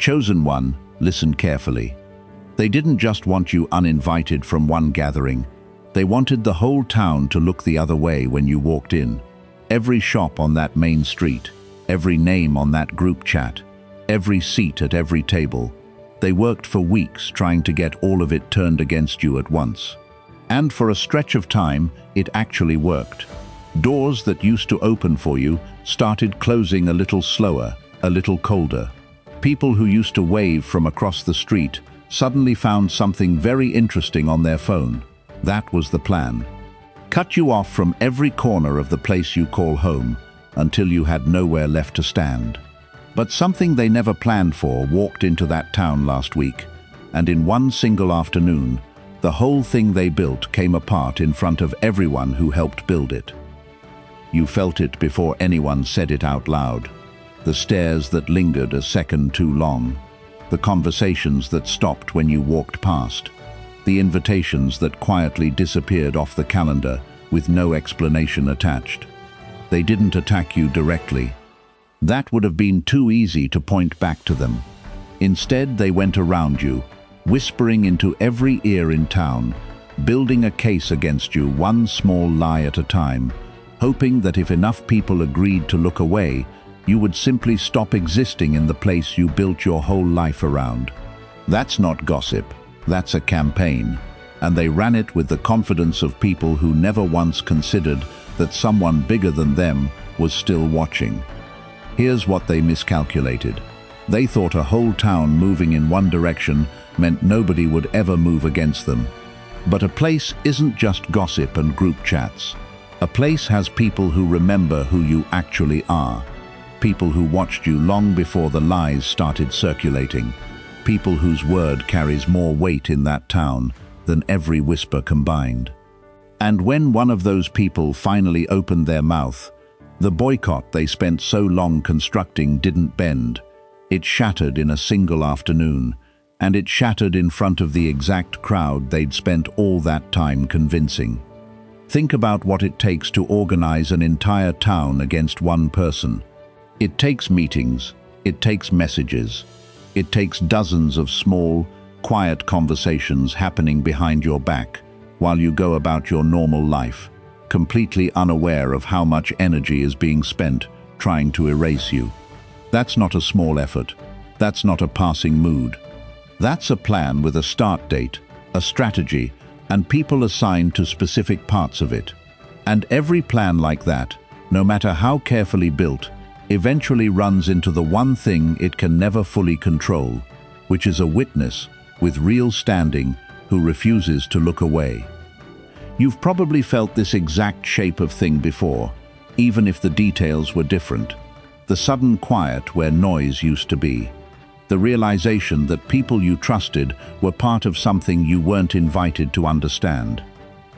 Chosen one, listen carefully. They didn't just want you uninvited from one gathering. They wanted the whole town to look the other way when you walked in. Every shop on that main street, every name on that group chat, every seat at every table. They worked for weeks trying to get all of it turned against you at once. And for a stretch of time, it actually worked. Doors that used to open for you started closing a little slower, a little colder. People who used to wave from across the street suddenly found something very interesting on their phone. That was the plan. Cut you off from every corner of the place you call home until you had nowhere left to stand. But something they never planned for walked into that town last week, and in one single afternoon, the whole thing they built came apart in front of everyone who helped build it. You felt it before anyone said it out loud. The stares that lingered a second too long. The conversations that stopped when you walked past. The invitations that quietly disappeared off the calendar with no explanation attached. They didn't attack you directly. That would have been too easy to point back to them. Instead, they went around you, whispering into every ear in town, building a case against you one small lie at a time, hoping that if enough people agreed to look away, you would simply stop existing in the place you built your whole life around. That's not gossip, that's a campaign, and they ran it with the confidence of people who never once considered that someone bigger than them was still watching. Here's what they miscalculated. They thought a whole town moving in one direction meant nobody would ever move against them. But a place isn't just gossip and group chats. A place has people who remember who you actually are. People who watched you long before the lies started circulating. People whose word carries more weight in that town than every whisper combined. And when one of those people finally opened their mouth, the boycott they spent so long constructing didn't bend. It shattered in a single afternoon, and it shattered in front of the exact crowd they'd spent all that time convincing. Think about what it takes to organize an entire town against one person. It takes meetings, it takes messages, it takes dozens of small, quiet conversations happening behind your back while you go about your normal life, completely unaware of how much energy is being spent trying to erase you. That's not a small effort. That's not a passing mood. That's a plan with a start date, a strategy, and people assigned to specific parts of it. And every plan like that, no matter how carefully built, eventually runs into the one thing it can never fully control, which is a witness with real standing who refuses to look away. You've probably felt this exact shape of thing before, even if the details were different. The sudden quiet where noise used to be. The realization that people you trusted were part of something you weren't invited to understand.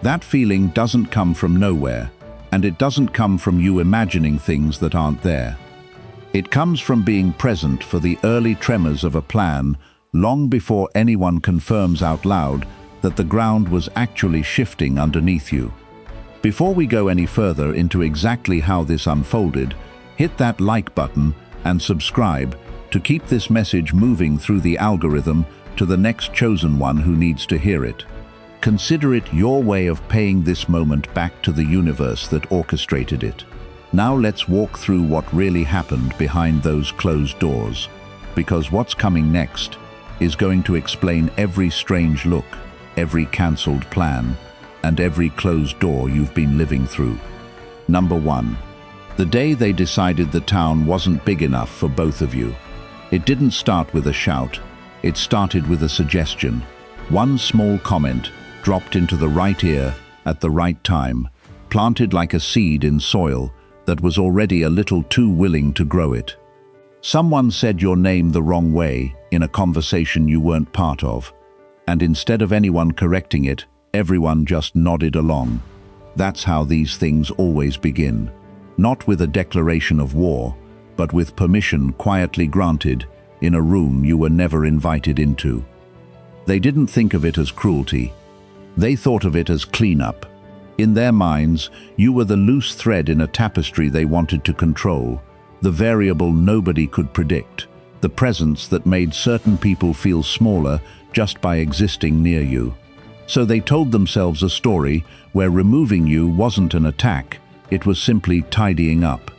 That feeling doesn't come from nowhere, and it doesn't come from you imagining things that aren't there. It comes from being present for the early tremors of a plan long before anyone confirms out loud that the ground was actually shifting underneath you. Before we go any further into exactly how this unfolded, hit that like button and subscribe to keep this message moving through the algorithm to the next chosen one who needs to hear it. Consider it your way of paying this moment back to the universe that orchestrated it. Now let's walk through what really happened behind those closed doors, because what's coming next is going to explain every strange look, every cancelled plan, and every closed door you've been living through. Number 1. The day they decided the town wasn't big enough for both of you. It didn't start with a shout, it started with a suggestion. One small comment dropped into the right ear at the right time, planted like a seed in soil that was already a little too willing to grow it. Someone said your name the wrong way in a conversation you weren't part of, and instead of anyone correcting it, everyone just nodded along. That's how these things always begin. Not with a declaration of war, but with permission quietly granted in a room you were never invited into. They didn't think of it as cruelty. They thought of it as cleanup. In their minds, you were the loose thread in a tapestry they wanted to control, the variable nobody could predict, the presence that made certain people feel smaller just by existing near you. So they told themselves a story where removing you wasn't an attack, it was simply tidying up.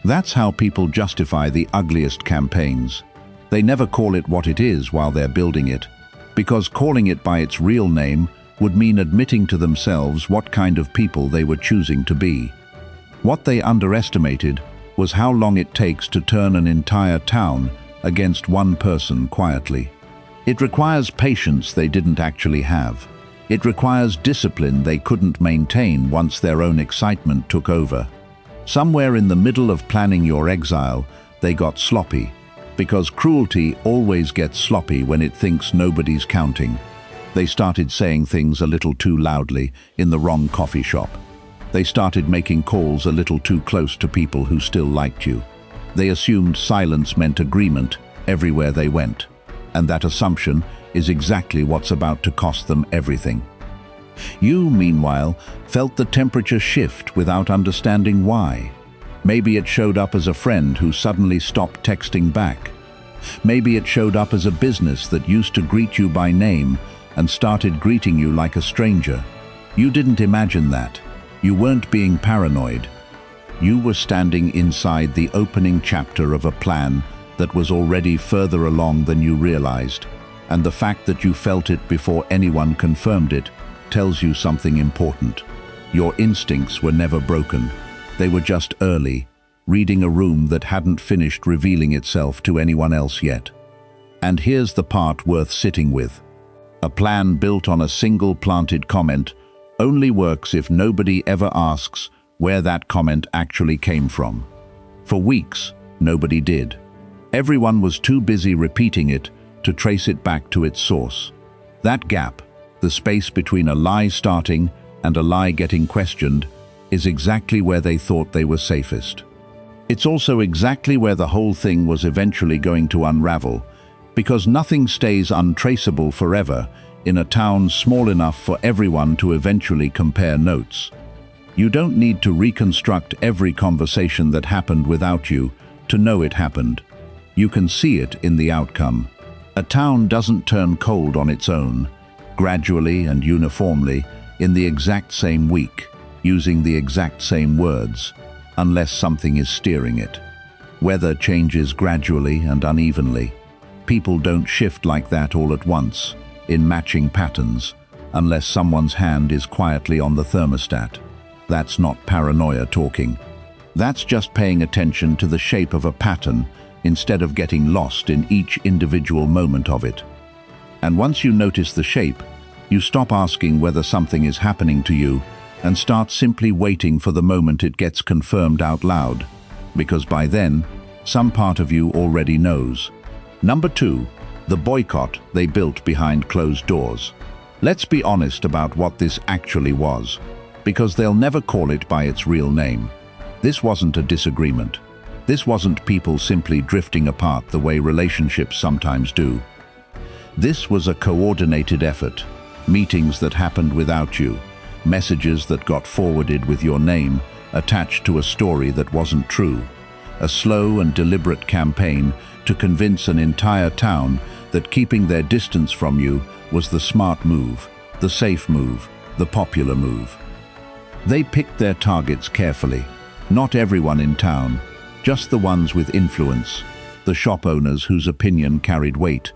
That's how people justify the ugliest campaigns. They never call it what it is while they're building it, because calling it by its real name would mean admitting to themselves what kind of people they were choosing to be. What they underestimated was how long it takes to turn an entire town against one person quietly. It requires patience they didn't actually have. It requires discipline they couldn't maintain once their own excitement took over. Somewhere in the middle of planning your exile, they got sloppy, because cruelty always gets sloppy when it thinks nobody's counting. They started saying things a little too loudly in the wrong coffee shop. They started making calls a little too close to people who still liked you. They assumed silence meant agreement everywhere they went, and that assumption is exactly what's about to cost them everything. You, meanwhile, felt the temperature shift without understanding why. Maybe it showed up as a friend who suddenly stopped texting back. Maybe it showed up as a business that used to greet you by name and started greeting you like a stranger. You didn't imagine that. You weren't being paranoid. You were standing inside the opening chapter of a plan that was already further along than you realized, and the fact that you felt it before anyone confirmed it tells you something important. Your instincts were never broken. They were just early, reading a room that hadn't finished revealing itself to anyone else yet. And here's the part worth sitting with. A plan built on a single planted comment only works if nobody ever asks where that comment actually came from. For weeks, nobody did. Everyone was too busy repeating it to trace it back to its source. That gap, the space between a lie starting and a lie getting questioned, is exactly where they thought they were safest. It's also exactly where the whole thing was eventually going to unravel, because nothing stays untraceable forever in a town small enough for everyone to eventually compare notes. You don't need to reconstruct every conversation that happened without you to know it happened. You can see it in the outcome. A town doesn't turn cold on its own, gradually and uniformly, in the exact same week, using the exact same words, unless something is steering it. Weather changes gradually and unevenly. People don't shift like that all at once, in matching patterns, unless someone's hand is quietly on the thermostat. That's not paranoia talking. That's just paying attention to the shape of a pattern instead of getting lost in each individual moment of it. And once you notice the shape, you stop asking whether something is happening to you and start simply waiting for the moment it gets confirmed out loud, because by then, some part of you already knows. Number 2, the boycott they built behind closed doors. Let's be honest about what this actually was, because they'll never call it by its real name. This wasn't a disagreement. This wasn't people simply drifting apart the way relationships sometimes do. This was a coordinated effort, meetings that happened without you, messages that got forwarded with your name attached to a story that wasn't true, a slow and deliberate campaign to convince an entire town that keeping their distance from you was the smart move, the safe move, the popular move. They picked their targets carefully. Not everyone in town, just the ones with influence, the shop owners whose opinion carried weight,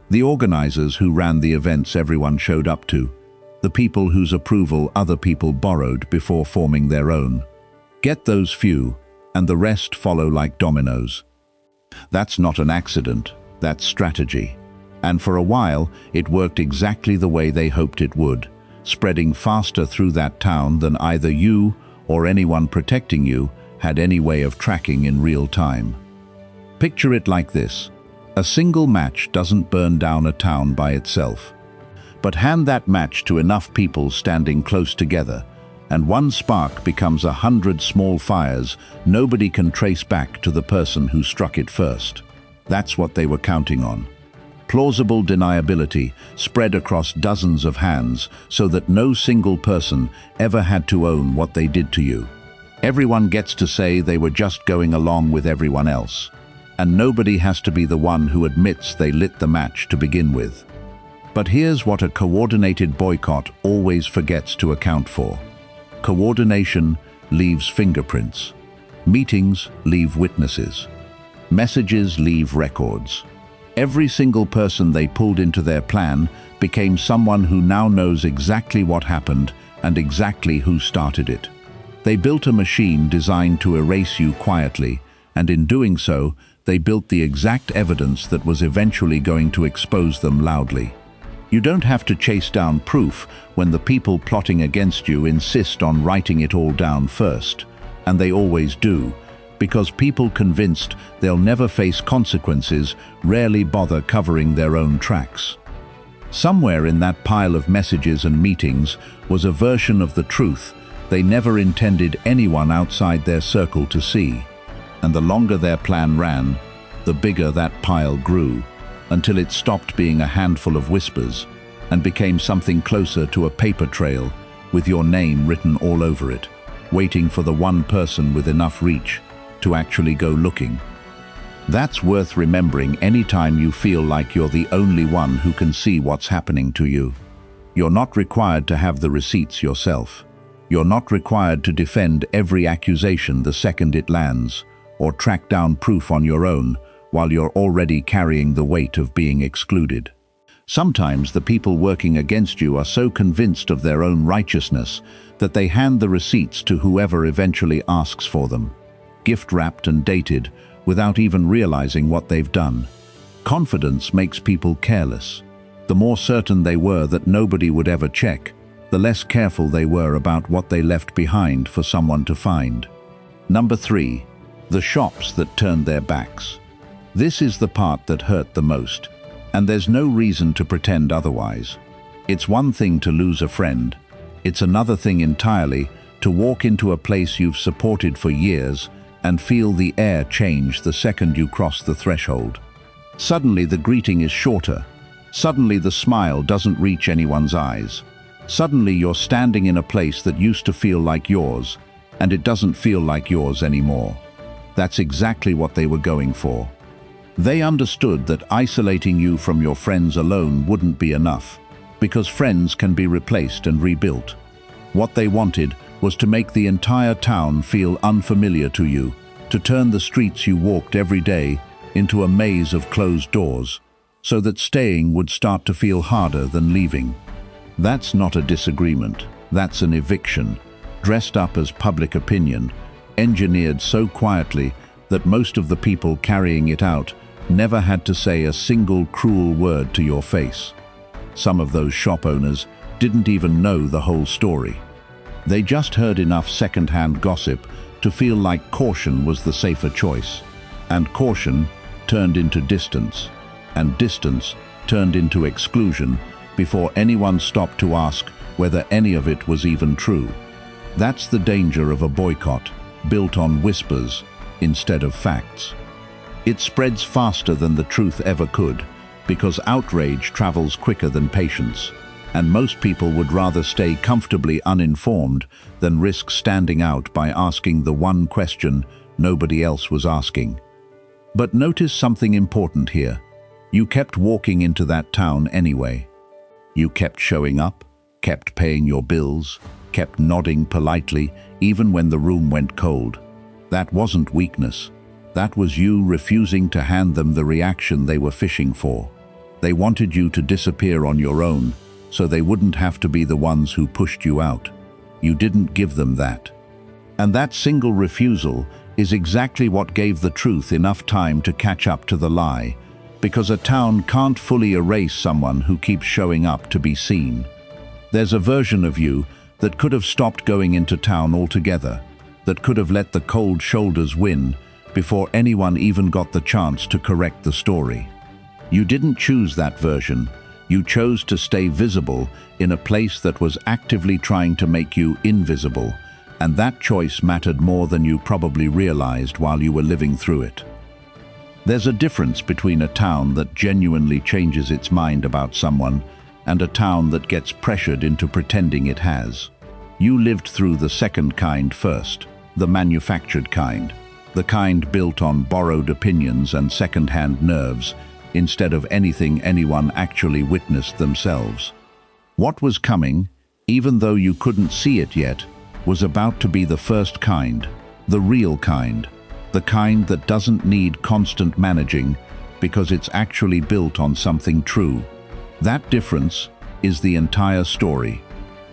the organizers who ran the events everyone showed up to, the people whose approval other people borrowed before forming their own. Get those few, and the rest follow like dominoes. That's not an accident, that's strategy. And for a while, it worked exactly the way they hoped it would, spreading faster through that town than either you or anyone protecting you had any way of tracking in real time. Picture it like this. A single match doesn't burn down a town by itself. But hand that match to enough people standing close together, and one spark becomes 100 small fires nobody can trace back to the person who struck it first. That's what they were counting on. Plausible deniability spread across dozens of hands so that no single person ever had to own what they did to you. Everyone gets to say they were just going along with everyone else. and nobody has to be the one who admits they lit the match to begin with. But here's what a coordinated boycott always forgets to account for. Coordination leaves fingerprints. Meetings leave witnesses. Messages leave records. Every single person they pulled into their plan became someone who now knows exactly what happened and exactly who started it. They built a machine designed to erase you quietly, and in doing so, they built the exact evidence that was eventually going to expose them loudly. You don't have to chase down proof when the people plotting against you insist on writing it all down first, and they always do, because people convinced they'll never face consequences rarely bother covering their own tracks. Somewhere in that pile of messages and meetings was a version of the truth they never intended anyone outside their circle to see. And the longer their plan ran, the bigger that pile grew, until it stopped being a handful of whispers and became something closer to a paper trail with your name written all over it, waiting for the one person with enough reach to actually go looking. That's worth remembering anytime you feel like you're the only one who can see what's happening to you. You're not required to have the receipts yourself. You're not required to defend every accusation the second it lands, or track down proof on your own while you're already carrying the weight of being excluded. Sometimes the people working against you are so convinced of their own righteousness that they hand the receipts to whoever eventually asks for them, gift-wrapped and dated, without even realizing what they've done. Confidence makes people careless. The more certain they were that nobody would ever check, the less careful they were about what they left behind for someone to find. Number 3. The shops that turned their backs. This is the part that hurt the most, and there's no reason to pretend otherwise. It's one thing to lose a friend. It's another thing entirely to walk into a place you've supported for years and feel the air change the second you cross the threshold. Suddenly the greeting is shorter. Suddenly the smile doesn't reach anyone's eyes. Suddenly you're standing in a place that used to feel like yours, and it doesn't feel like yours anymore. That's exactly what they were going for. They understood that isolating you from your friends alone wouldn't be enough, because friends can be replaced and rebuilt. What they wanted was to make the entire town feel unfamiliar to you, to turn the streets you walked every day into a maze of closed doors, so that staying would start to feel harder than leaving. That's not a disagreement, that's an eviction, dressed up as public opinion, engineered so quietly that most of the people carrying it out never had to say a single cruel word to your face. Some of those shop owners didn't even know the whole story. They just heard enough second-hand gossip to feel like caution was the safer choice, and caution turned into distance, and distance turned into exclusion before anyone stopped to ask whether any of it was even true. That's the danger of a boycott built on whispers instead of facts. It spreads faster than the truth ever could, because outrage travels quicker than patience, and most people would rather stay comfortably uninformed than risk standing out by asking the one question nobody else was asking. But notice something important here. You kept walking into that town anyway. You kept showing up, kept paying your bills, kept nodding politely even when the room went cold. That wasn't weakness. That was you refusing to hand them the reaction they were fishing for. They wanted you to disappear on your own, so they wouldn't have to be the ones who pushed you out. You didn't give them that. And that single refusal is exactly what gave the truth enough time to catch up to the lie, because a town can't fully erase someone who keeps showing up to be seen. There's a version of you that could have stopped going into town altogether, that could have let the cold shoulders win before anyone even got the chance to correct the story. You didn't choose that version. You chose to stay visible in a place that was actively trying to make you invisible, and that choice mattered more than you probably realized while you were living through it. There's a difference between a town that genuinely changes its mind about someone and a town that gets pressured into pretending it has. You lived through the second kind first, the manufactured kind. the kind built on borrowed opinions and second-hand nerves, instead of anything anyone actually witnessed themselves. What was coming, even though you couldn't see it yet, was about to be the first kind, the real kind, the kind that doesn't need constant managing because it's actually built on something true. That difference is the entire story,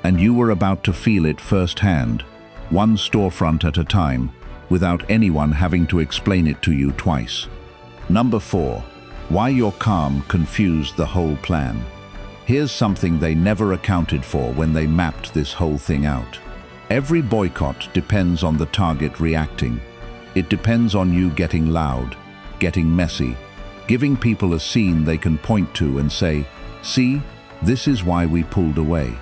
and you were about to feel it firsthand, one storefront at a time, without anyone having to explain it to you twice. Number 4. Why your calm confused the whole plan. Here's something they never accounted for when they mapped this whole thing out. Every boycott depends on the target reacting. It depends on you getting loud, getting messy, giving people a scene they can point to and say, "See, this is why we pulled away."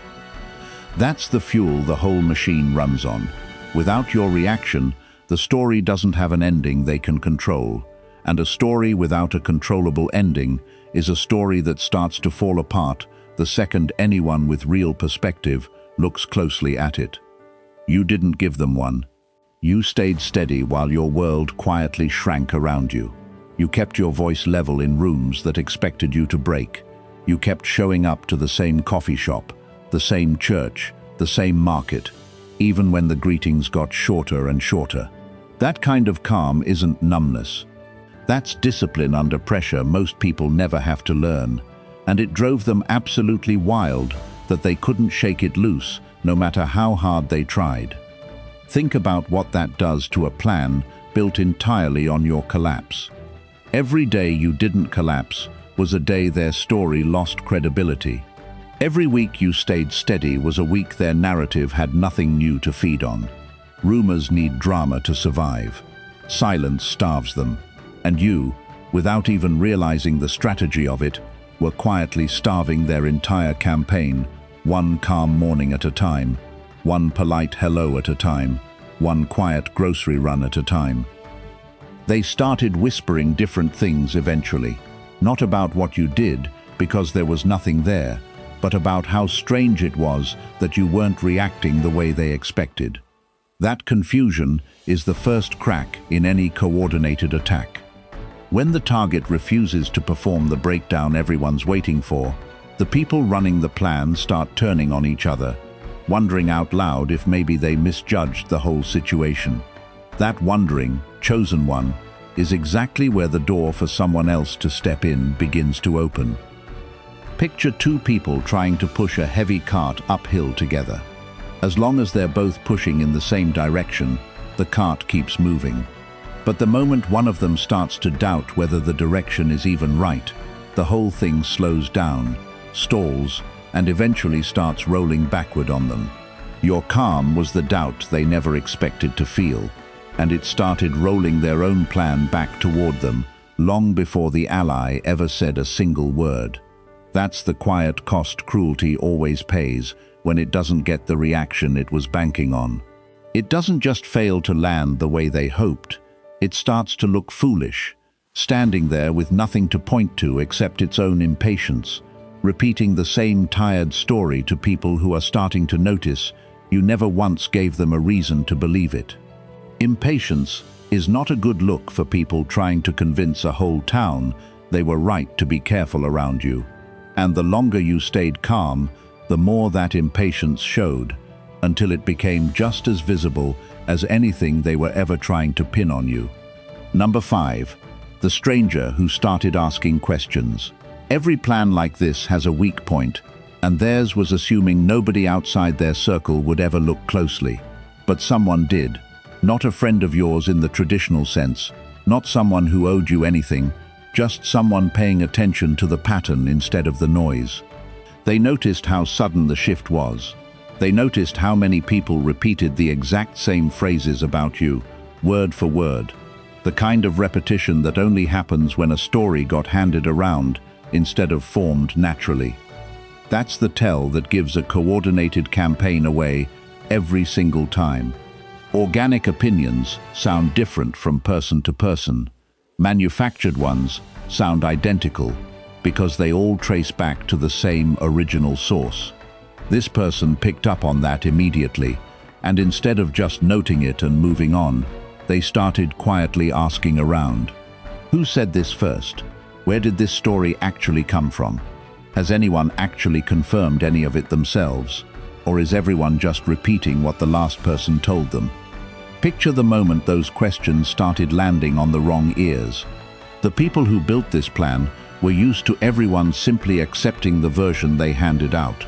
That's the fuel the whole machine runs on. Without your reaction, the story doesn't have an ending they can control. And a story without a controllable ending is a story that starts to fall apart the second anyone with real perspective looks closely at it. You didn't give them one. You stayed steady while your world quietly shrank around you. You kept your voice level in rooms that expected you to break. You kept showing up to the same coffee shop, the same church, the same market, even when the greetings got shorter and shorter. That kind of calm isn't numbness. That's discipline under pressure most people never have to learn, and it drove them absolutely wild that they couldn't shake it loose no matter how hard they tried. Think about what that does to a plan built entirely on your collapse. Every day you didn't collapse was a day their story lost credibility. Every week you stayed steady was a week their narrative had nothing new to feed on. Rumors need drama to survive. Silence starves them. And you, without even realizing the strategy of it, were quietly starving their entire campaign, one calm morning at a time, one polite hello at a time, one quiet grocery run at a time. They started whispering different things eventually, not about what you did, because there was nothing there, but about how strange it was that you weren't reacting the way they expected. That confusion is the first crack in any coordinated attack. When the target refuses to perform the breakdown everyone's waiting for, the people running the plan start turning on each other, wondering out loud if maybe they misjudged the whole situation. That wondering, chosen one, is exactly where the door for someone else to step in begins to open. Picture two people trying to push a heavy cart uphill together. As long as they're both pushing in the same direction, the cart keeps moving. But the moment one of them starts to doubt whether the direction is even right, the whole thing slows down, stalls, and eventually starts rolling backward on them. Your calm was the doubt they never expected to feel, and it started rolling their own plan back toward them long before the ally ever said a single word. That's the quiet cost cruelty always pays when it doesn't get the reaction it was banking on. It doesn't just fail to land the way they hoped. It starts to look foolish, standing there with nothing to point to except its own impatience, repeating the same tired story to people who are starting to notice you never once gave them a reason to believe it. Impatience is not a good look for people trying to convince a whole town they were right to be careful around you. And the longer you stayed calm, the more that impatience showed, until it became just as visible as anything they were ever trying to pin on you. Number 5. The stranger who started asking questions. Every plan like this has a weak point, and theirs was assuming nobody outside their circle would ever look closely. But someone did. Not a friend of yours in the traditional sense, not someone who owed you anything, just someone paying attention to the pattern instead of the noise. They noticed how sudden the shift was. They noticed how many people repeated the exact same phrases about you, word for word. The kind of repetition that only happens when a story got handed around instead of formed naturally. That's the tell that gives a coordinated campaign away every single time. Organic opinions sound different from person to person. Manufactured ones sound identical because they all trace back to the same original source. This person picked up on that immediately, and instead of just noting it and moving on, They started quietly asking around. Who said this first? Where did this story actually come from? Has anyone actually confirmed any of it themselves? Or is everyone just repeating what the last person told them? Picture the moment those questions started landing on the wrong ears. The people who built this plan were used to everyone simply accepting the version they handed out.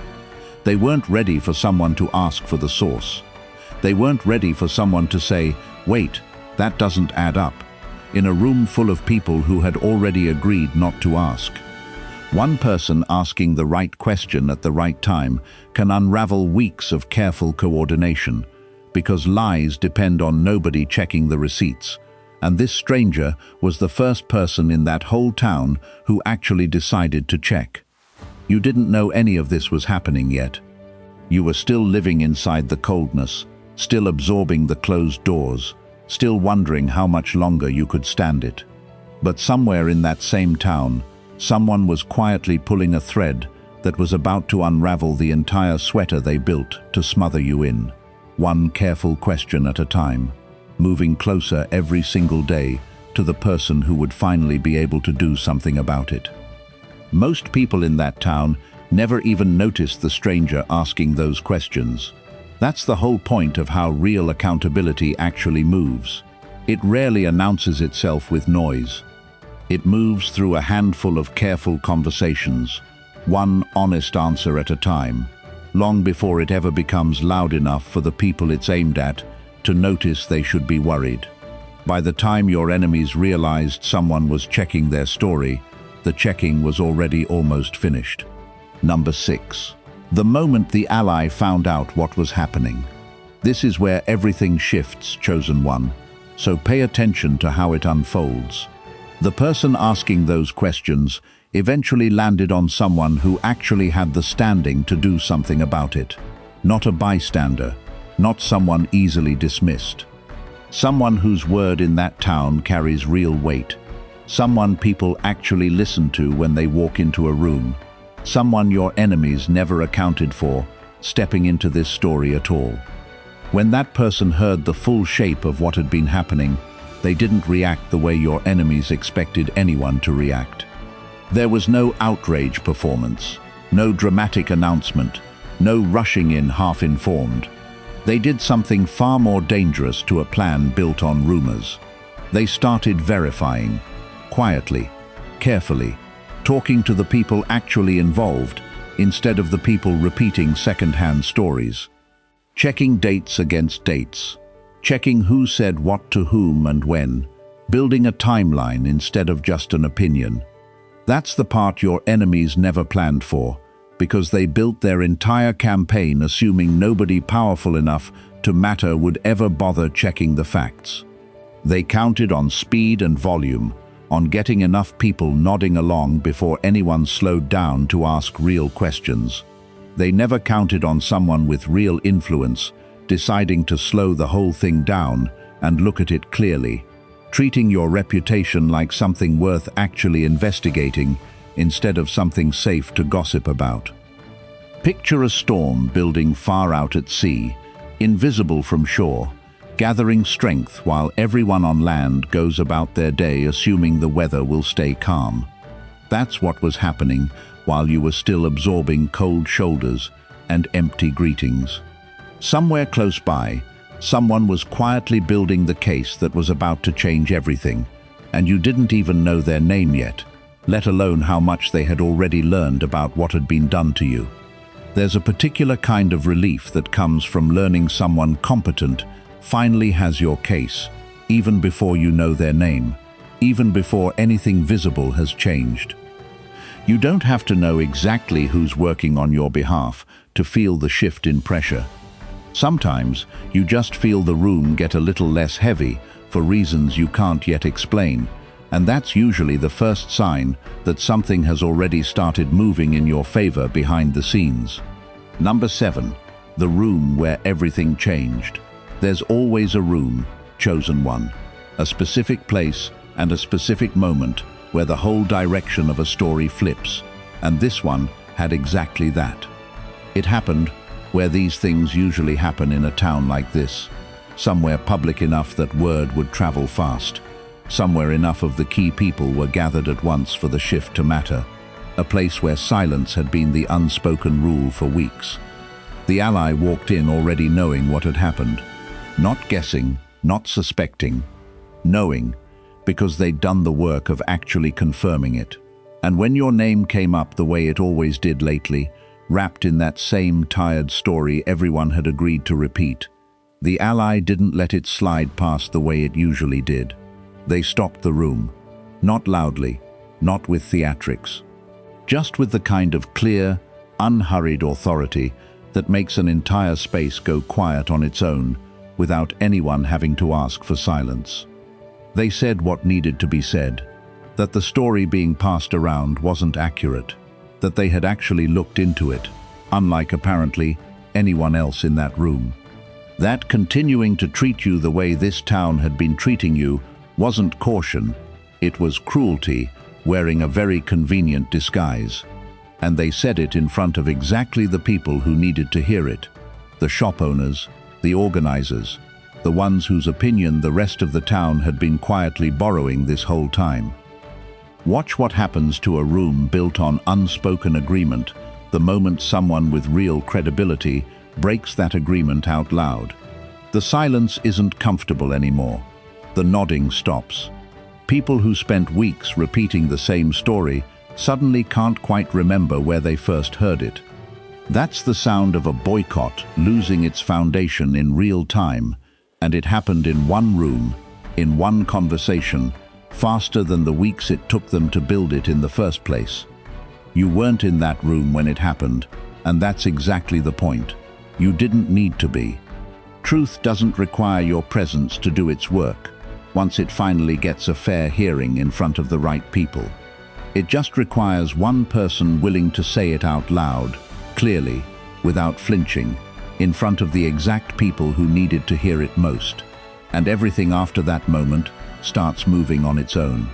They weren't ready for someone to ask for the source. They weren't ready for someone to say, "Wait, that doesn't add up," in a room full of people who had already agreed not to ask. One person asking the right question at the right time can unravel weeks of careful coordination, because lies depend on nobody checking the receipts. And this stranger was the first person in that whole town who actually decided to check. You didn't know any of this was happening yet. You were still living inside the coldness, still absorbing the closed doors, still wondering how much longer you could stand it. But somewhere in that same town, someone was quietly pulling a thread that was about to unravel the entire sweater they built to smother you in. One careful question at a time, moving closer every single day to the person who would finally be able to do something about it. Most people in that town never even noticed the stranger asking those questions. That's the whole point of how real accountability actually moves. It rarely announces itself with noise. It moves through a handful of careful conversations, one honest answer at a time, long before it ever becomes loud enough for the people it's aimed at to notice they should be worried. By the time your enemies realized someone was checking their story, the checking was already almost finished. Number 6. The moment the ally found out what was happening. This is where everything shifts, chosen one, so pay attention to how it unfolds. The person asking those questions eventually landed on someone who actually had the standing to do something about it. Not a bystander, not someone easily dismissed. Someone whose word in that town carries real weight. Someone people actually listen to when they walk into a room. Someone your enemies never accounted for, stepping into this story at all. When that person heard the full shape of what had been happening, they didn't react the way your enemies expected anyone to react. There was no outrage performance, no dramatic announcement, no rushing in half-informed. They did something far more dangerous to a plan built on rumors. They started verifying, quietly, carefully, talking to the people actually involved instead of the people repeating second-hand stories. Checking dates against dates. Checking who said what to whom and when. Building a timeline instead of just an opinion. That's the part your enemies never planned for, because they built their entire campaign assuming nobody powerful enough to matter would ever bother checking the facts. They counted on speed and volume, on getting enough people nodding along before anyone slowed down to ask real questions. They never counted on someone with real influence deciding to slow the whole thing down and look at it clearly, treating your reputation like something worth actually investigating instead of something safe to gossip about. Picture a storm building far out at sea, invisible from shore, gathering strength while everyone on land goes about their day assuming the weather will stay calm. That's what was happening while you were still absorbing cold shoulders and empty greetings. Somewhere close by, someone was quietly building the case that was about to change everything, and you didn't even know their name yet, let alone how much they had already learned about what had been done to you. There's a particular kind of relief that comes from learning someone competent finally has your case, even before you know their name, even before anything visible has changed. You don't have to know exactly who's working on your behalf to feel the shift in pressure. Sometimes you just feel the room get a little less heavy for reasons you can't yet explain, and that's usually the first sign that something has already started moving in your favor behind the scenes. Number 7. The room where everything changed. There's always a room, chosen one, a specific place and a specific moment where the whole direction of a story flips, and this one had exactly that. It happened where these things usually happen in a town like this. somewhere public enough that word would travel fast, somewhere enough of the key people were gathered at once for the shift to matter, a place where silence had been the unspoken rule for weeks. The ally walked in already knowing what had happened, not guessing, not suspecting, knowing, because they'd done the work of actually confirming it. And when your name came up the way it always did lately, wrapped in that same tired story everyone had agreed to repeat, the ally didn't let it slide past the way it usually did. They stopped the room, not loudly, not with theatrics, just with the kind of clear, unhurried authority that makes an entire space go quiet on its own without anyone having to ask for silence. They said what needed to be said, that the story being passed around wasn't accurate, that they had actually looked into it, unlike apparently anyone else in that room. That continuing to treat you the way this town had been treating you wasn't caution, it was cruelty wearing a very convenient disguise. And they said it in front of exactly the people who needed to hear it, the shop owners, the organizers, the ones whose opinion the rest of the town had been quietly borrowing this whole time. Watch what happens to a room built on unspoken agreement the moment someone with real credibility breaks that agreement out loud. The silence isn't comfortable anymore. The nodding stops. People who spent weeks repeating the same story suddenly can't quite remember where they first heard it. That's the sound of a boycott losing its foundation in real time, and it happened in one room, in one conversation, faster than the weeks it took them to build it in the first place. You weren't in that room when it happened, and that's exactly the point. You didn't need to be. Truth doesn't require your presence to do its work, once it finally gets a fair hearing in front of the right people. It just requires one person willing to say it out loud, clearly, without flinching, in front of the exact people who needed to hear it most. And everything after that moment starts moving on its own.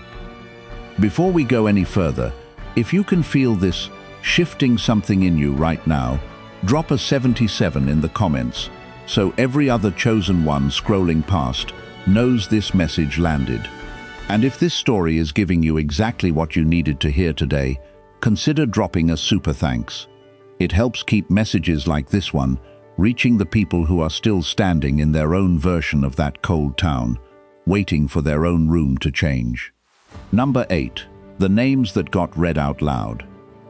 Before we go any further, if you can feel this shifting something in you right now, drop a 77 in the comments, so every other chosen one scrolling past knows this message landed. And if this story is giving you exactly what you needed to hear today, consider dropping a super thanks. It helps keep messages like this one reaching the people who are still standing in their own version of that cold town, waiting for their own room to change. Number 8. The names that got read out loud.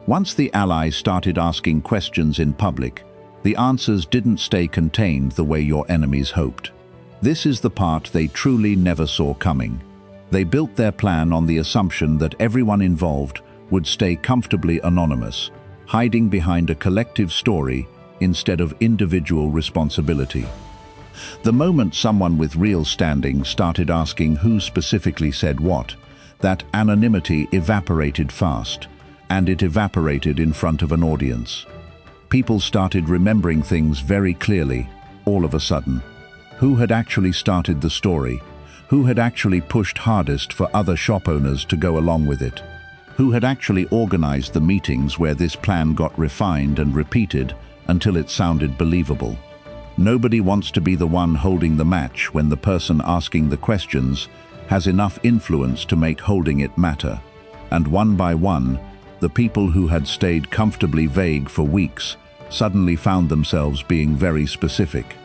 Once the allies started asking questions in public, the answers didn't stay contained the way your enemies hoped. This is the part they truly never saw coming. They built their plan on the assumption that everyone involved would stay comfortably anonymous, hiding behind a collective story instead of individual responsibility. The moment someone with real standing started asking who specifically said what, that anonymity evaporated fast, and it evaporated in front of an audience. People started remembering things very clearly, all of a sudden. Who had actually started the story? Who had actually pushed hardest for other shop owners to go along with it? Who had actually organized the meetings where this plan got refined and repeated until it sounded believable? Nobody wants to be the one holding the match when the person asking the questions has enough influence to make holding it matter. And one by one, the people who had stayed comfortably vague for weeks suddenly found themselves being very specific.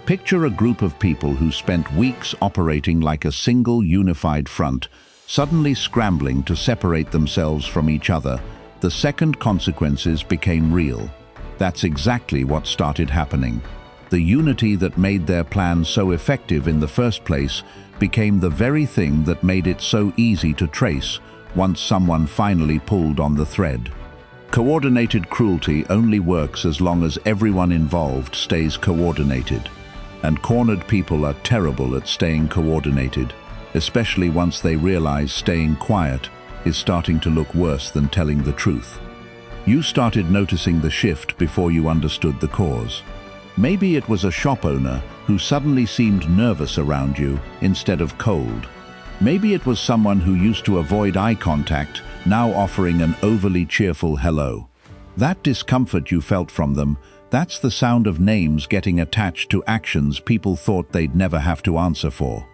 Picture a group of people who spent weeks operating like a single unified front, suddenly scrambling to separate themselves from each other the second consequences became real. That's exactly what started happening. The unity that made their plan so effective in the first place became the very thing that made it so easy to trace once someone finally pulled on the thread. Coordinated cruelty only works as long as everyone involved stays coordinated. And cornered people are terrible at staying coordinated, especially once they realize staying quiet is starting to look worse than telling the truth. You started noticing the shift before you understood the cause. Maybe it was a shop owner who suddenly seemed nervous around you instead of cold. Maybe it was someone who used to avoid eye contact, now offering an overly cheerful hello. That discomfort you felt from them, That's the sound of names getting attached to actions people thought they'd never have to answer for.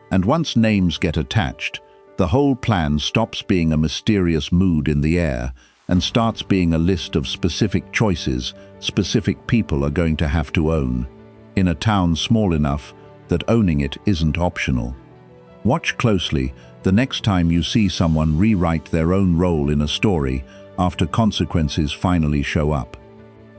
And once names get attached, the whole plan stops being a mysterious mood in the air and starts being a list of specific choices specific people are going to have to own, in a town small enough that owning it isn't optional. Watch closely the next time you see someone rewrite their own role in a story after consequences finally show up.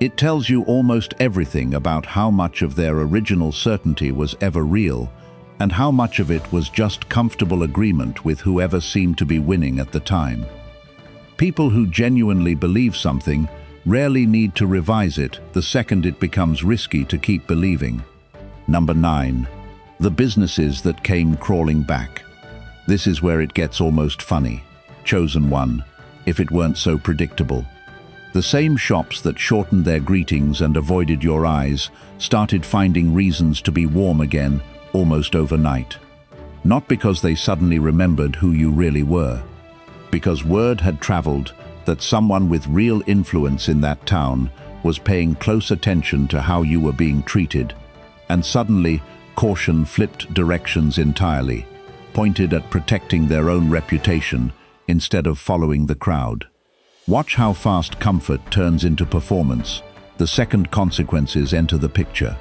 It tells you almost everything about how much of their original certainty was ever real, and how much of it was just comfortable agreement with whoever seemed to be winning at the time. People who genuinely believe something rarely need to revise it the second it becomes risky to keep believing. Number 9. The businesses that came crawling back. This is where it gets almost funny. Chosen one, if it weren't so predictable. The same shops that shortened their greetings and avoided your eyes started finding reasons to be warm again almost overnight. Not because they suddenly remembered who you really were, because word had traveled that someone with real influence in that town was paying close attention to how you were being treated, and suddenly caution flipped directions entirely, pointed at protecting their own reputation instead of following the crowd. Watch how fast comfort turns into performance the second consequences enter the picture.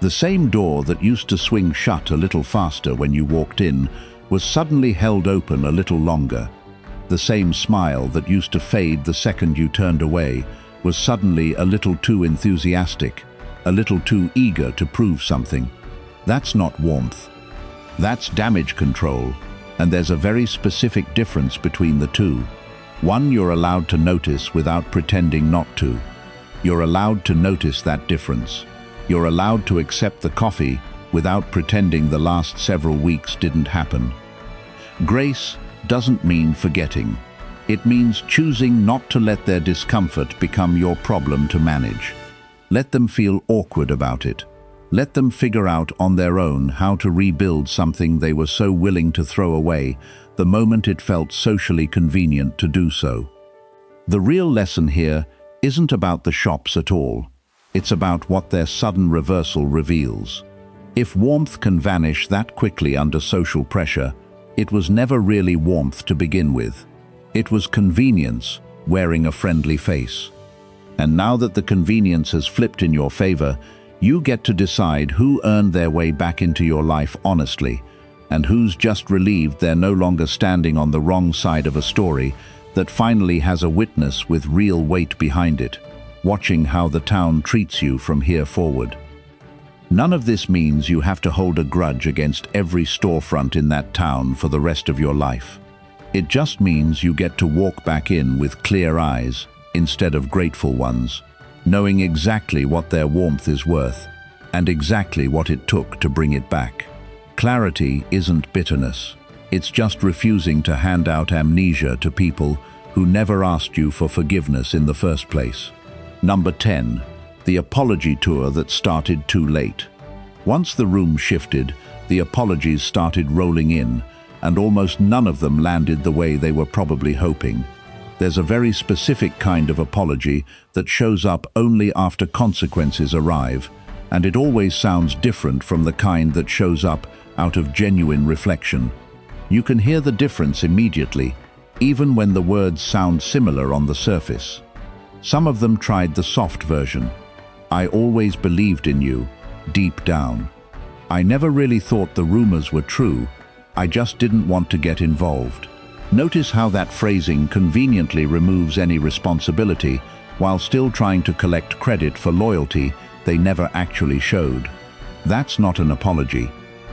The same door that used to swing shut a little faster when you walked in was suddenly held open a little longer. The same smile that used to fade the second you turned away was suddenly a little too enthusiastic, a little too eager to prove something. That's not warmth. That's damage control, and there's a very specific difference between the two. One you're allowed to notice without pretending not to. You're allowed to notice that difference. You're allowed to accept the coffee without pretending the last several weeks didn't happen. Grace doesn't mean forgetting. It means choosing not to let their discomfort become your problem to manage. Let them feel awkward about it. Let them figure out on their own how to rebuild something they were so willing to throw away the moment it felt socially convenient to do so. The real lesson here isn't about the shops at all. It's about what their sudden reversal reveals. If warmth can vanish that quickly under social pressure, it was never really warmth to begin with. It was convenience wearing a friendly face. And now that the convenience has flipped in your favor, you get to decide who earned their way back into your life honestly, and who's just relieved they're no longer standing on the wrong side of a story that finally has a witness with real weight behind it, watching how the town treats you from here forward. None of this means you have to hold a grudge against every storefront in that town for the rest of your life. It just means you get to walk back in with clear eyes instead of grateful ones, knowing exactly what their warmth is worth and exactly what it took to bring it back. Clarity isn't bitterness. It's just refusing to hand out amnesia to people who never asked you for forgiveness in the first place. Number 10. The apology tour that started too late. Once the room shifted, the apologies started rolling in, and almost none of them landed the way they were probably hoping. There's a very specific kind of apology that shows up only after consequences arrive, and it always sounds different from the kind that shows up out of genuine reflection. You can hear the difference immediately, even when the words sound similar on the surface. Some of them tried the soft version. I always believed in you, deep down. I never really thought the rumors were true. I just didn't want to get involved. Notice how that phrasing conveniently removes any responsibility while still trying to collect credit for loyalty they never actually showed. That's not an apology.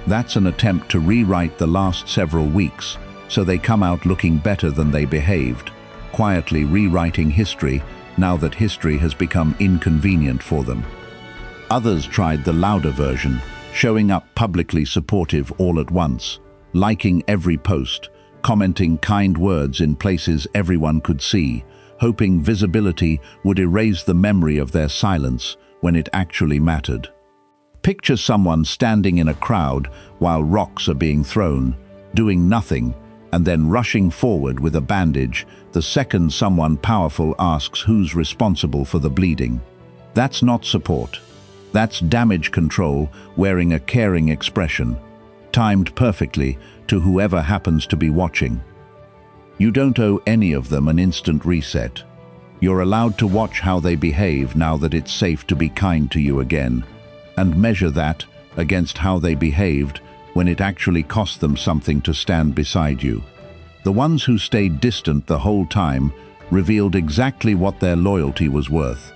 That's an attempt to rewrite the last several weeks so they come out looking better than they behaved, quietly rewriting history now that history has become inconvenient for them. Others tried the louder version, showing up publicly supportive all at once, liking every post, commenting kind words in places everyone could see, hoping visibility would erase the memory of their silence when it actually mattered. Picture someone standing in a crowd while rocks are being thrown, doing nothing, and then rushing forward with a bandage the second someone powerful asks who's responsible for the bleeding. That's not support. That's damage control wearing a caring expression, timed perfectly to whoever happens to be watching. You don't owe any of them an instant reset. You're allowed to watch how they behave now that it's safe to be kind to you again, and measure that against how they behaved when it actually cost them something to stand beside you. The ones who stayed distant the whole time revealed exactly what their loyalty was worth.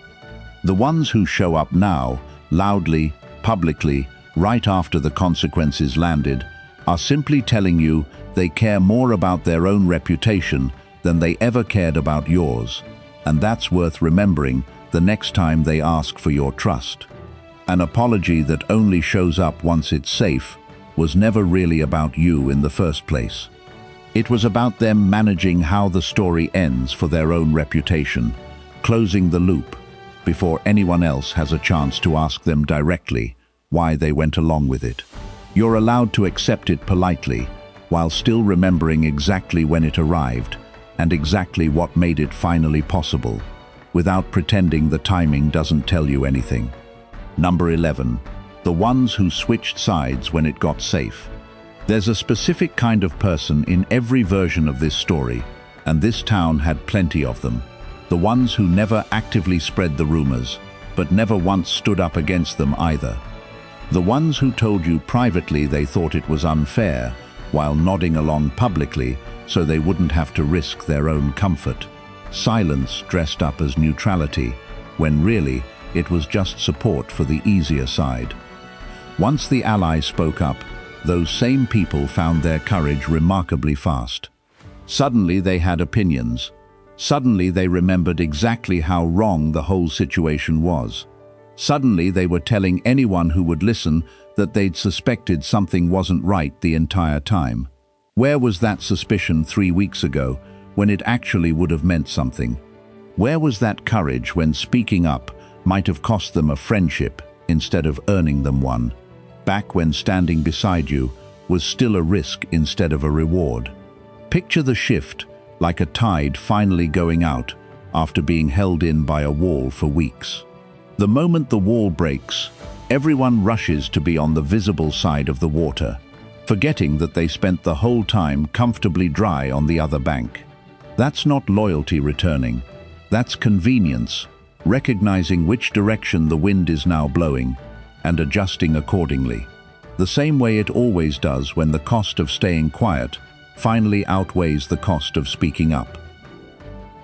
The ones who show up now, loudly, publicly, right after the consequences landed, are simply telling you they care more about their own reputation than they ever cared about yours, and that's worth remembering the next time they ask for your trust. An apology that only shows up once it's safe was never really about you in the first place. It was about them managing how the story ends for their own reputation, closing the loop before anyone else has a chance to ask them directly why they went along with it. You're allowed to accept it politely, while still remembering exactly when it arrived and exactly what made it finally possible, without pretending the timing doesn't tell you anything. Number 11. The ones who switched sides when it got safe. There's a specific kind of person in every version of this story, and this town had plenty of them. The ones who never actively spread the rumors, but never once stood up against them either. The ones who told you privately they thought it was unfair, while nodding along publicly so they wouldn't have to risk their own comfort. Silence dressed up as neutrality, when really it was just support for the easier side. Once the allies spoke up, those same people found their courage remarkably fast. Suddenly they had opinions. Suddenly they remembered exactly how wrong the whole situation was. Suddenly they were telling anyone who would listen that they'd suspected something wasn't right the entire time. Where was that suspicion 3 weeks ago when it actually would have meant something? Where was that courage when speaking up might have cost them a friendship instead of earning them one? Back when standing beside you was still a risk instead of a reward. Picture the shift like a tide finally going out after being held in by a wall for weeks. The moment the wall breaks, everyone rushes to be on the visible side of the water, forgetting that they spent the whole time comfortably dry on the other bank. That's not loyalty returning. That's convenience, recognizing which direction the wind is now blowing and adjusting accordingly. The same way it always does when the cost of staying quiet finally outweighs the cost of speaking up.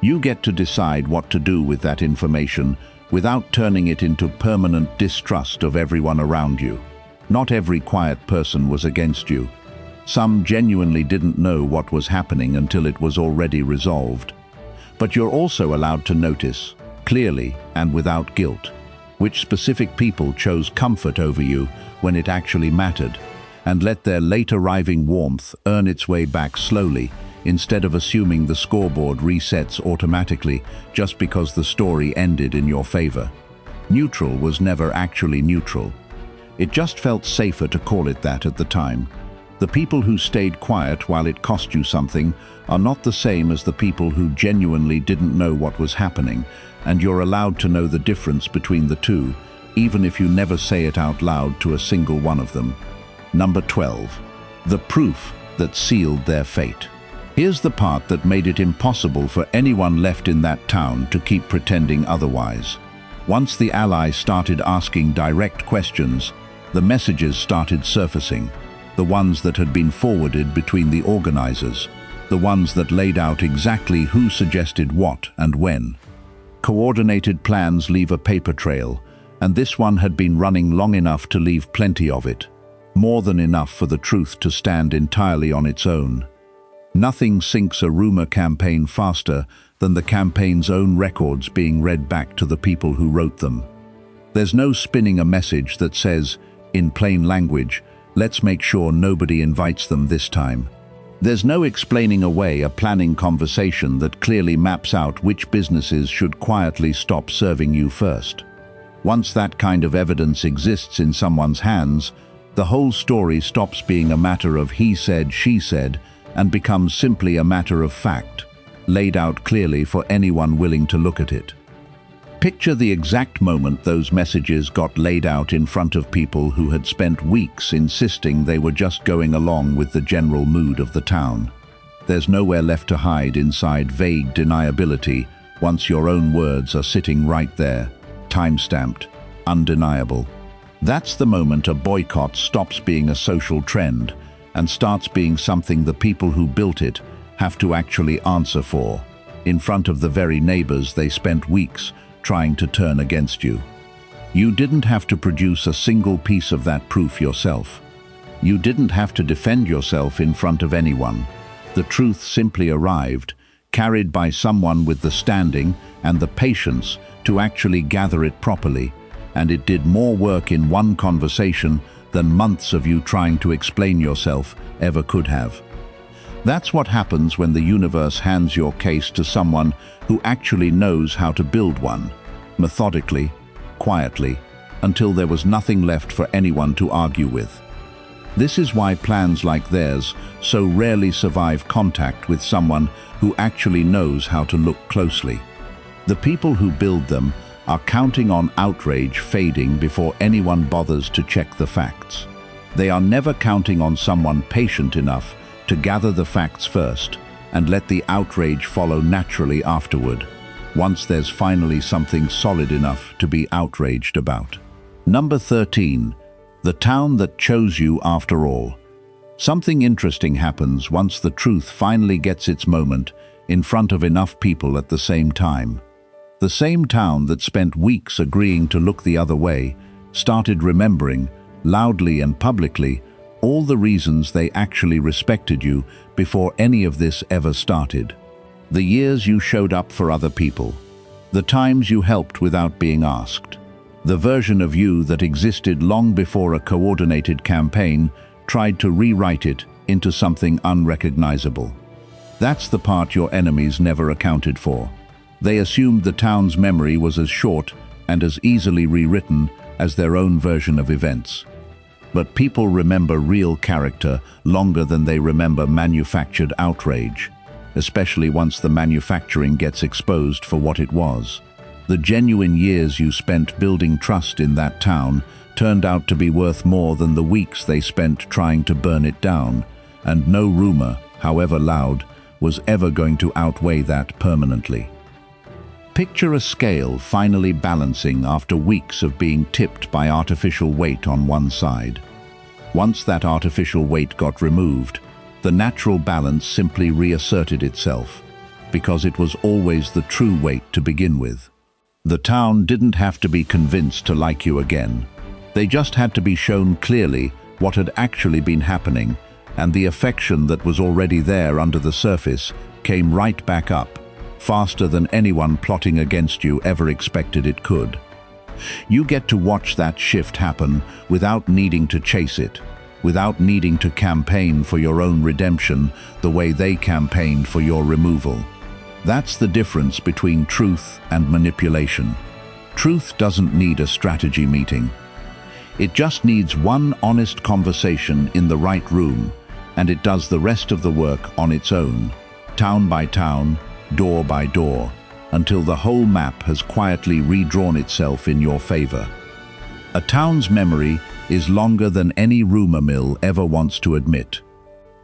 You get to decide what to do with that information without turning it into permanent distrust of everyone around you. Not every quiet person was against you. Some genuinely didn't know what was happening until it was already resolved. But you're also allowed to notice, clearly and without guilt, which specific people chose comfort over you when it actually mattered, and let their late-arriving warmth earn its way back slowly instead of assuming the scoreboard resets automatically just because the story ended in your favor. Neutral was never actually neutral. It just felt safer to call it that at the time. The people who stayed quiet while it cost you something are not the same as the people who genuinely didn't know what was happening, and you're allowed to know the difference between the two, even if you never say it out loud to a single one of them. Number 12. The proof that sealed their fate. Here's the part that made it impossible for anyone left in that town to keep pretending otherwise. Once the allies started asking direct questions, the messages started surfacing, the ones that had been forwarded between the organizers, the ones that laid out exactly who suggested what and when. Coordinated plans leave a paper trail, and this one had been running long enough to leave plenty of it, more than enough for the truth to stand entirely on its own. Nothing sinks a rumor campaign faster than the campaign's own records being read back to the people who wrote them. There's no spinning a message that says, in plain language, let's make sure nobody invites them this time. There's no explaining away a planning conversation that clearly maps out which businesses should quietly stop serving you first. Once that kind of evidence exists in someone's hands, the whole story stops being a matter of he said, she said, and becomes simply a matter of fact, laid out clearly for anyone willing to look at it. Picture the exact moment those messages got laid out in front of people who had spent weeks insisting they were just going along with the general mood of the town. There's nowhere left to hide inside vague deniability once your own words are sitting right there, time-stamped, undeniable. That's the moment a boycott stops being a social trend and starts being something the people who built it have to actually answer for, in front of the very neighbors they spent weeks trying to turn against you. You didn't have to produce a single piece of that proof yourself. You didn't have to defend yourself in front of anyone. The truth simply arrived, carried by someone with the standing and the patience to actually gather it properly, and it did more work in one conversation than months of you trying to explain yourself ever could have. That's what happens when the universe hands your case to someone who actually knows how to build one, methodically, quietly, until there was nothing left for anyone to argue with. This is why plans like theirs so rarely survive contact with someone who actually knows how to look closely. The people who build them are counting on outrage fading before anyone bothers to check the facts. They are never counting on someone patient enough to gather the facts first and let the outrage follow naturally afterward, once there's finally something solid enough to be outraged about. Number 13. The town that chose you after all. Something interesting happens once the truth finally gets its moment in front of enough people at the same time. The same town that spent weeks agreeing to look the other way started remembering, loudly and publicly, all the reasons they actually respected you before any of this ever started. The years you showed up for other people. The times you helped without being asked. The version of you that existed long before a coordinated campaign tried to rewrite it into something unrecognizable. That's the part your enemies never accounted for. They assumed the town's memory was as short and as easily rewritten as their own version of events. But people remember real character longer than they remember manufactured outrage, especially once the manufacturing gets exposed for what it was. The genuine years you spent building trust in that town turned out to be worth more than the weeks they spent trying to burn it down, and no rumor, however loud, was ever going to outweigh that permanently. Picture a scale finally balancing after weeks of being tipped by artificial weight on one side. Once that artificial weight got removed, the natural balance simply reasserted itself, because it was always the true weight to begin with. The town didn't have to be convinced to like you again. They just had to be shown clearly what had actually been happening, and the affection that was already there under the surface came right back up, faster than anyone plotting against you ever expected it could. You get to watch that shift happen without needing to chase it, without needing to campaign for your own redemption the way they campaigned for your removal. That's the difference between truth and manipulation. Truth doesn't need a strategy meeting. It just needs one honest conversation in the right room, and it does the rest of the work on its own, town by town, door by door, until the whole map has quietly redrawn itself in your favor. A town's memory is longer than any rumor mill ever wants to admit.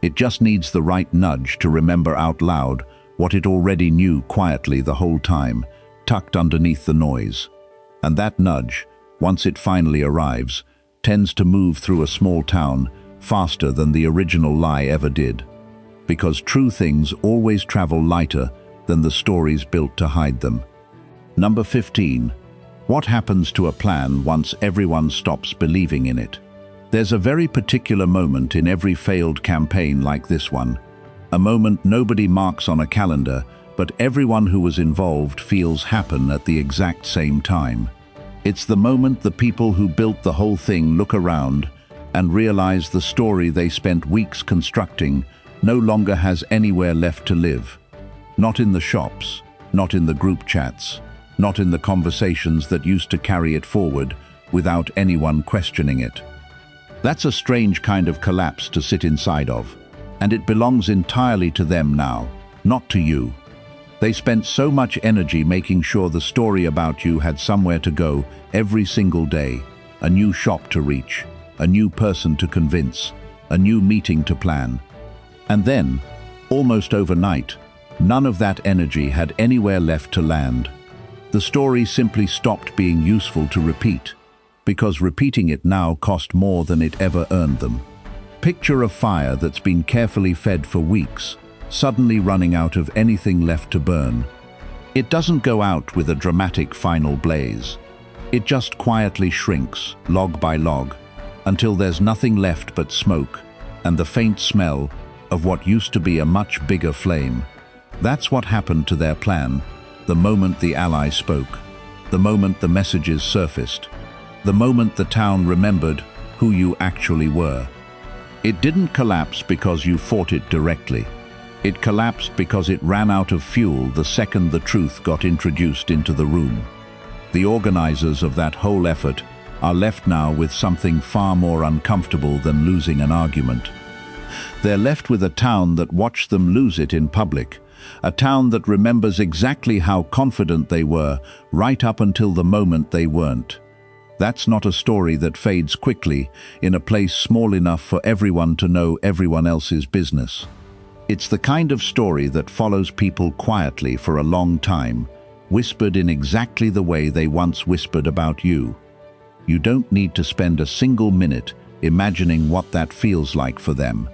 It just needs the right nudge to remember out loud what it already knew quietly the whole time, tucked underneath the noise. And that nudge, once it finally arrives, tends to move through a small town faster than the original lie ever did. Because true things always travel lighter than the stories built to hide them. Number 15. What happens to a plan once everyone stops believing in it? There's a very particular moment in every failed campaign like this one. A moment nobody marks on a calendar, but everyone who was involved feels happen at the exact same time. It's the moment the people who built the whole thing look around and realize the story they spent weeks constructing no longer has anywhere left to live. Not in the shops, not in the group chats, not in the conversations that used to carry it forward without anyone questioning it. That's a strange kind of collapse to sit inside of, and it belongs entirely to them now, not to you. They spent so much energy making sure the story about you had somewhere to go every single day, a new shop to reach, a new person to convince, a new meeting to plan. And then, almost overnight, none of that energy had anywhere left to land. The story simply stopped being useful to repeat, because repeating it now cost more than it ever earned them. Picture a fire that's been carefully fed for weeks, suddenly running out of anything left to burn. It doesn't go out with a dramatic final blaze. It just quietly shrinks, log by log, until there's nothing left but smoke and the faint smell of what used to be a much bigger flame. That's what happened to their plan the moment the ally spoke, the moment the messages surfaced, the moment the town remembered who you actually were. It didn't collapse because you fought it directly. It collapsed because it ran out of fuel the second the truth got introduced into the room. The organizers of that whole effort are left now with something far more uncomfortable than losing an argument. They're left with a town that watched them lose it in public, a town that remembers exactly how confident they were right up until the moment they weren't. That's not a story that fades quickly in a place small enough for everyone to know everyone else's business. It's the kind of story that follows people quietly for a long time, whispered in exactly the way they once whispered about you. You don't need to spend a single minute imagining what that feels like for them.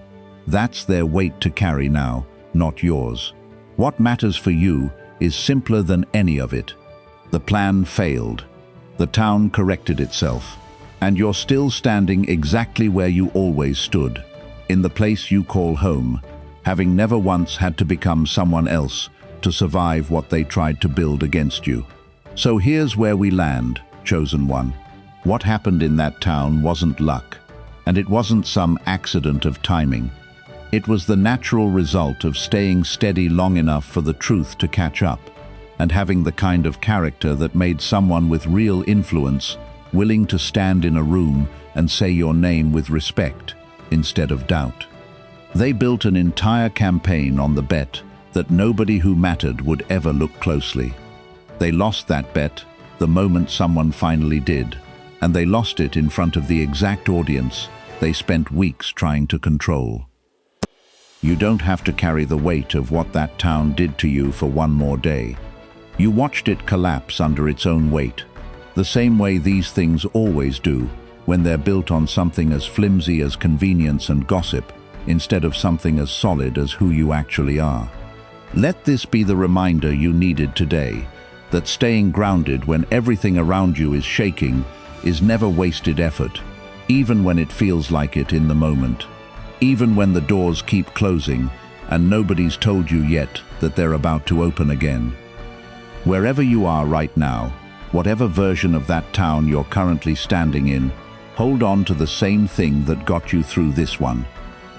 That's their weight to carry now, not yours. What matters for you is simpler than any of it. The plan failed. The town corrected itself. And you're still standing exactly where you always stood, in the place you call home, having never once had to become someone else to survive what they tried to build against you. So here's where we land, chosen one. What happened in that town wasn't luck, and it wasn't some accident of timing. It was the natural result of staying steady long enough for the truth to catch up, and having the kind of character that made someone with real influence willing to stand in a room and say your name with respect instead of doubt. They built an entire campaign on the bet that nobody who mattered would ever look closely. They lost that bet the moment someone finally did, and they lost it in front of the exact audience they spent weeks trying to control. You don't have to carry the weight of what that town did to you for one more day. You watched it collapse under its own weight, the same way these things always do when they're built on something as flimsy as convenience and gossip, instead of something as solid as who you actually are. Let this be the reminder you needed today, that staying grounded when everything around you is shaking is never wasted effort, even when it feels like it in the moment, even when the doors keep closing and nobody's told you yet that they're about to open again. Wherever you are right now, whatever version of that town you're currently standing in, hold on to the same thing that got you through this one.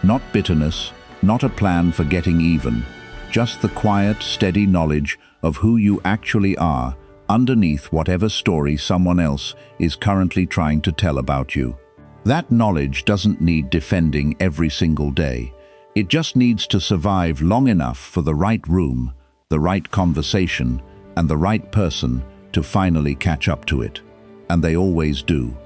Not bitterness, not a plan for getting even, just the quiet, steady knowledge of who you actually are underneath whatever story someone else is currently trying to tell about you. That knowledge doesn't need defending every single day. It just needs to survive long enough for the right room, the right conversation, and the right person to finally catch up to it. And they always do.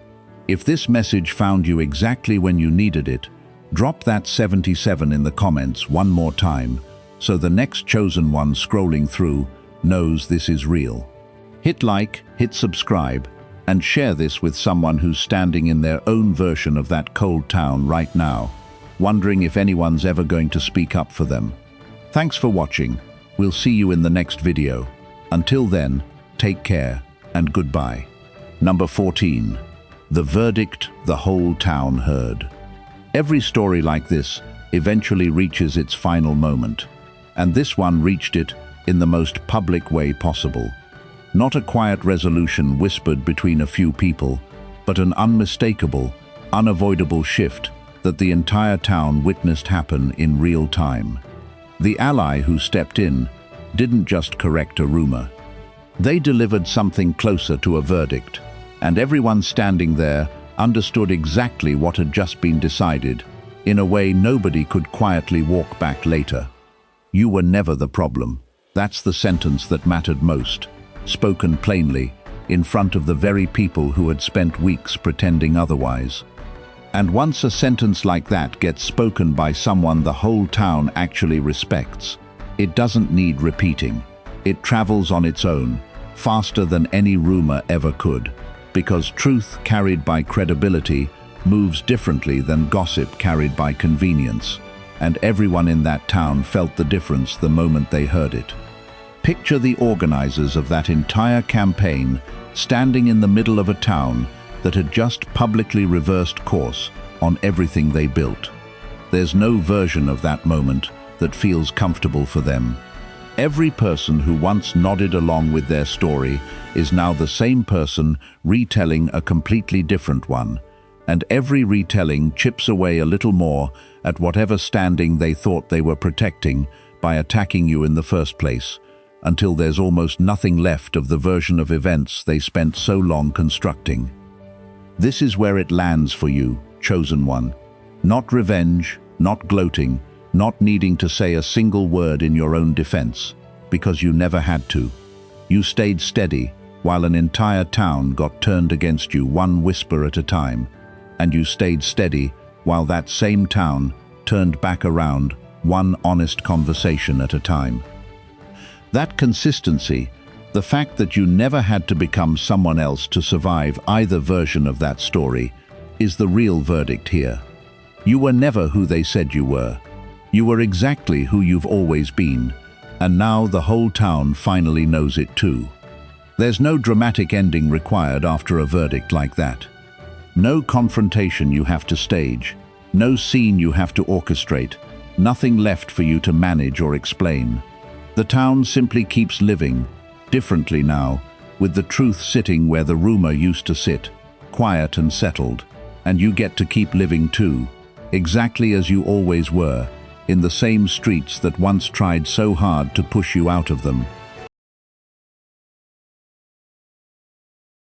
If this message found you exactly when you needed it, drop that 77 in the comments one more time, so the next chosen one scrolling through knows this is real. Hit like, hit subscribe, and share this with someone who's standing in their own version of that cold town right now, wondering if anyone's ever going to speak up for them. Thanks for watching. We'll see you in the next video. Until then, take care and goodbye. Number 14. The verdict the whole town heard. Every story like this eventually reaches its final moment, and this one reached it in the most public way possible. Not a quiet resolution whispered between a few people, but an unmistakable, unavoidable shift that the entire town witnessed happen in real time. The ally who stepped in didn't just correct a rumor. They delivered something closer to a verdict, and everyone standing there understood exactly what had just been decided, in a way nobody could quietly walk back later. You were never the problem. That's the sentence that mattered most, spoken plainly, in front of the very people who had spent weeks pretending otherwise. And once a sentence like that gets spoken by someone the whole town actually respects, it doesn't need repeating. It travels on its own, faster than any rumor ever could, because truth carried by credibility moves differently than gossip carried by convenience, and everyone in that town felt the difference the moment they heard it. Picture the organizers of that entire campaign standing in the middle of a town that had just publicly reversed course on everything they built. There's no version of that moment that feels comfortable for them. Every person who once nodded along with their story is now the same person retelling a completely different one, and every retelling chips away a little more at whatever standing they thought they were protecting by attacking you in the first place, until there's almost nothing left of the version of events they spent so long constructing. This is where it lands for you, chosen one. Not revenge, not gloating, not needing to say a single word in your own defense, because you never had to. You stayed steady while an entire town got turned against you one whisper at a time, and you stayed steady while that same town turned back around one honest conversation at a time. That consistency, the fact that you never had to become someone else to survive either version of that story, is the real verdict here. You were never who they said you were. You were exactly who you've always been, and now the whole town finally knows it too. There's no dramatic ending required after a verdict like that. No confrontation you have to stage, no scene you have to orchestrate, nothing left for you to manage or explain. The town simply keeps living, differently now, with the truth sitting where the rumor used to sit, quiet and settled, and you get to keep living too, exactly as you always were, in the same streets that once tried so hard to push you out of them,